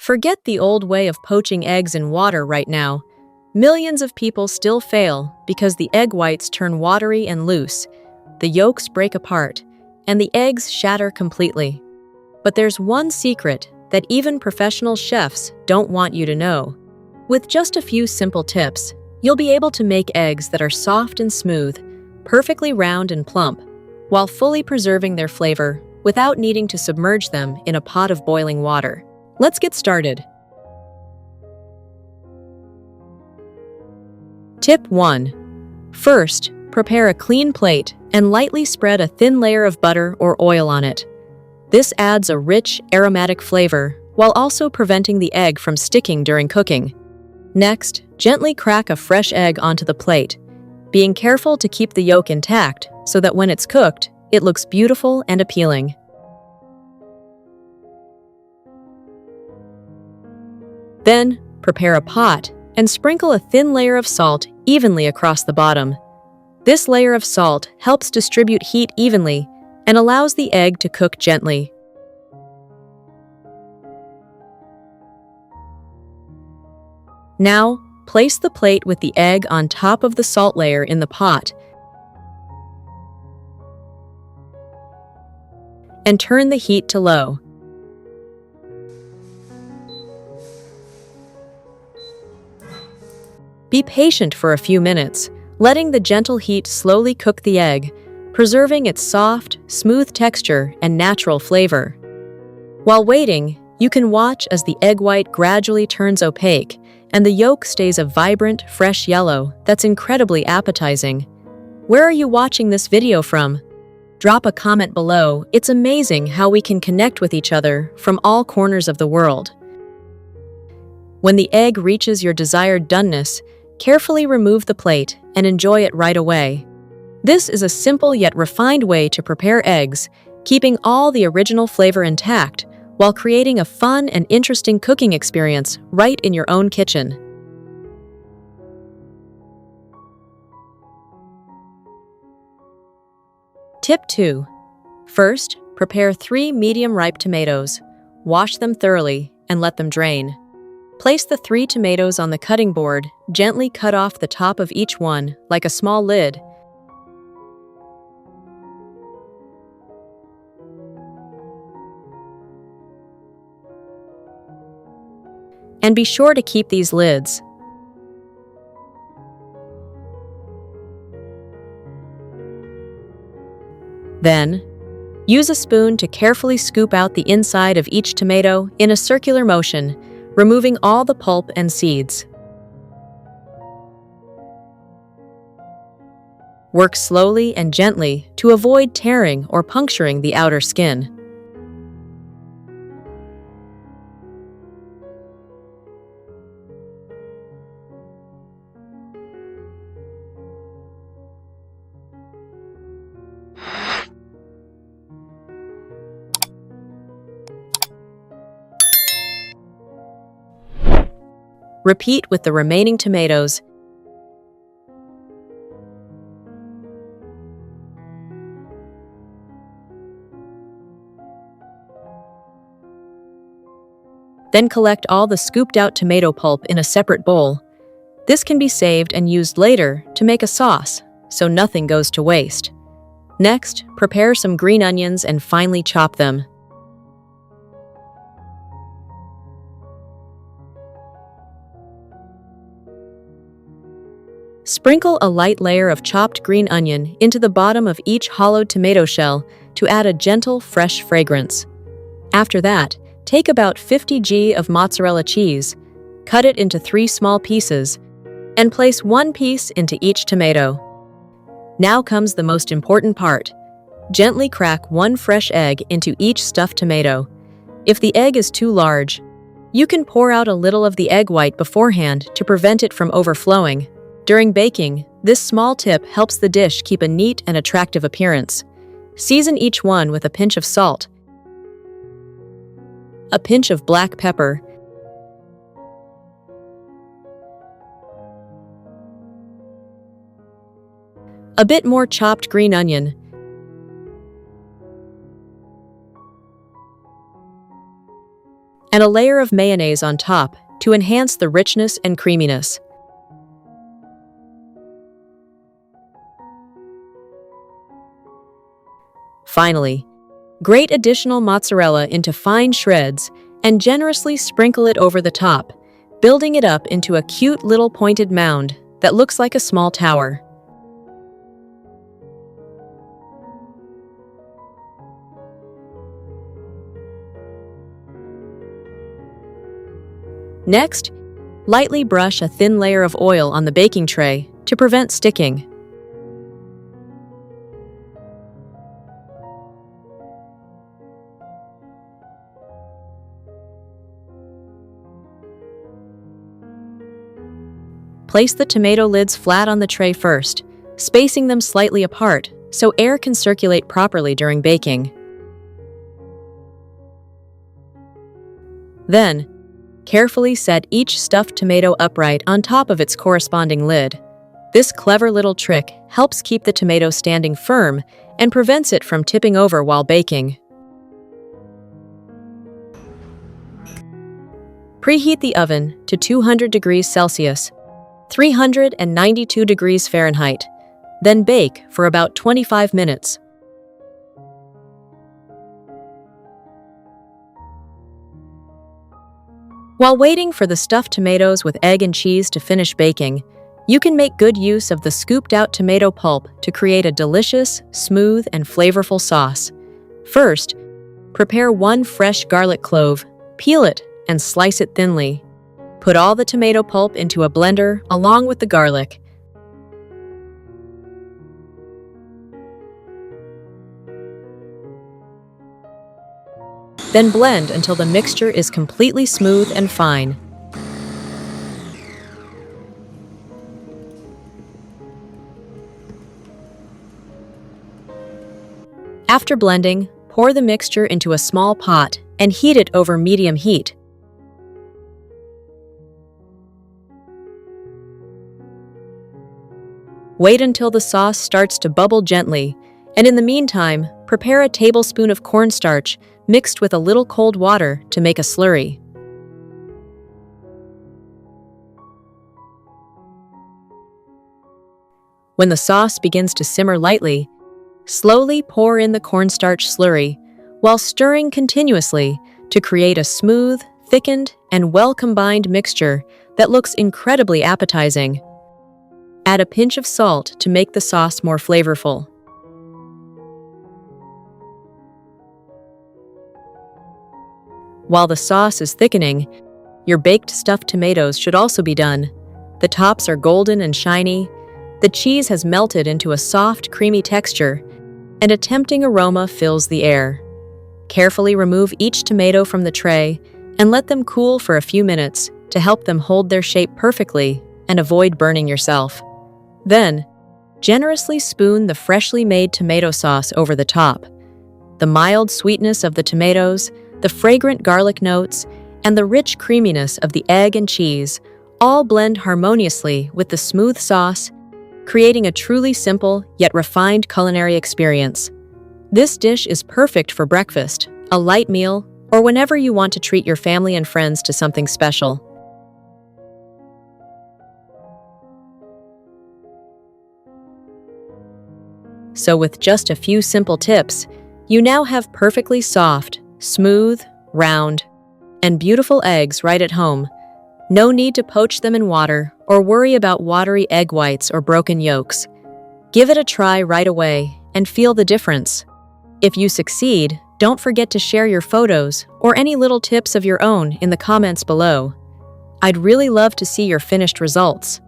Forget the old way of poaching eggs in water right now. Millions of people still fail because the egg whites turn watery and loose, the yolks break apart, and the eggs shatter completely. But there's one secret that even professional chefs don't want you to know. With just a few simple tips, you'll be able to make eggs that are soft and smooth, perfectly round and plump, while fully preserving their flavor without needing to submerge them in a pot of boiling water. Let's get started. Tip 1. First, prepare a clean plate and lightly spread a thin layer of butter or oil on it. This adds a rich, aromatic flavor while also preventing the egg from sticking during cooking. Next, gently crack a fresh egg onto the plate, being careful to keep the yolk intact so that when it's cooked, it looks beautiful and appealing. Then, prepare a pot and sprinkle a thin layer of salt evenly across the bottom. This layer of salt helps distribute heat evenly and allows the egg to cook gently. Now, place the plate with the egg on top of the salt layer in the pot and turn the heat to low. Be patient for a few minutes, letting the gentle heat slowly cook the egg, preserving its soft, smooth texture and natural flavor. While waiting, you can watch as the egg white gradually turns opaque and the yolk stays a vibrant, fresh yellow that's incredibly appetizing. Where are you watching this video from? Drop a comment below. It's amazing how we can connect with each other from all corners of the world. When the egg reaches your desired doneness, carefully remove the plate and enjoy it right away. This is a simple yet refined way to prepare eggs, keeping all the original flavor intact while creating a fun and interesting cooking experience right in your own kitchen. Tip 2. First, prepare 3 medium-ripe tomatoes. Wash them thoroughly and let them drain. Place the 3 tomatoes on the cutting board, gently cut off the top of each one, like a small lid. And be sure to keep these lids. Then, use a spoon to carefully scoop out the inside of each tomato in a circular motion, removing all the pulp and seeds. Work slowly and gently to avoid tearing or puncturing the outer skin. Repeat with the remaining tomatoes. Then collect all the scooped out tomato pulp in a separate bowl. This can be saved and used later to make a sauce, so nothing goes to waste. Next, prepare some green onions and finely chop them. Sprinkle a light layer of chopped green onion into the bottom of each hollowed tomato shell to add a gentle, fresh fragrance. After that, take about 50 g of mozzarella cheese, cut it into 3 small pieces, and place 1 piece into each tomato. Now comes the most important part. Gently crack 1 fresh egg into each stuffed tomato. If the egg is too large, you can pour out a little of the egg white beforehand to prevent it from overflowing. During baking, this small tip helps the dish keep a neat and attractive appearance. Season each one with a pinch of salt, a pinch of black pepper, a bit more chopped green onion, and a layer of mayonnaise on top to enhance the richness and creaminess. Finally, grate additional mozzarella into fine shreds and generously sprinkle it over the top, building it up into a cute little pointed mound that looks like a small tower. Next, lightly brush a thin layer of oil on the baking tray to prevent sticking. Place the tomato lids flat on the tray first, spacing them slightly apart so air can circulate properly during baking. Then, carefully set each stuffed tomato upright on top of its corresponding lid. This clever little trick helps keep the tomato standing firm and prevents it from tipping over while baking. Preheat the oven to 200 degrees Celsius, 392 degrees Fahrenheit, then bake for about 25 minutes. While waiting for the stuffed tomatoes with egg and cheese to finish baking, you can make good use of the scooped-out tomato pulp to create a delicious, smooth, and flavorful sauce. First, prepare 1 fresh garlic clove, peel it, and slice it thinly. Put all the tomato pulp into a blender along with the garlic. Then blend until the mixture is completely smooth and fine. After blending, pour the mixture into a small pot and heat it over medium heat. Wait until the sauce starts to bubble gently, and in the meantime, prepare a tablespoon of cornstarch mixed with a little cold water to make a slurry. When the sauce begins to simmer lightly, slowly pour in the cornstarch slurry while stirring continuously to create a smooth, thickened, and well-combined mixture that looks incredibly appetizing. Add a pinch of salt to make the sauce more flavorful. While the sauce is thickening, your baked stuffed tomatoes should also be done. The tops are golden and shiny, the cheese has melted into a soft, creamy texture, and a tempting aroma fills the air. Carefully remove each tomato from the tray and let them cool for a few minutes to help them hold their shape perfectly and avoid burning yourself. Then, generously spoon the freshly made tomato sauce over the top. The mild sweetness of the tomatoes, the fragrant garlic notes, and the rich creaminess of the egg and cheese all blend harmoniously with the smooth sauce, creating a truly simple yet refined culinary experience. This dish is perfect for breakfast, a light meal, or whenever you want to treat your family and friends to something special. So with just a few simple tips, you now have perfectly soft, smooth, round, and beautiful eggs right at home. No need to poach them in water or worry about watery egg whites or broken yolks. Give it a try right away and feel the difference. If you succeed, don't forget to share your photos or any little tips of your own in the comments below. I'd really love to see your finished results.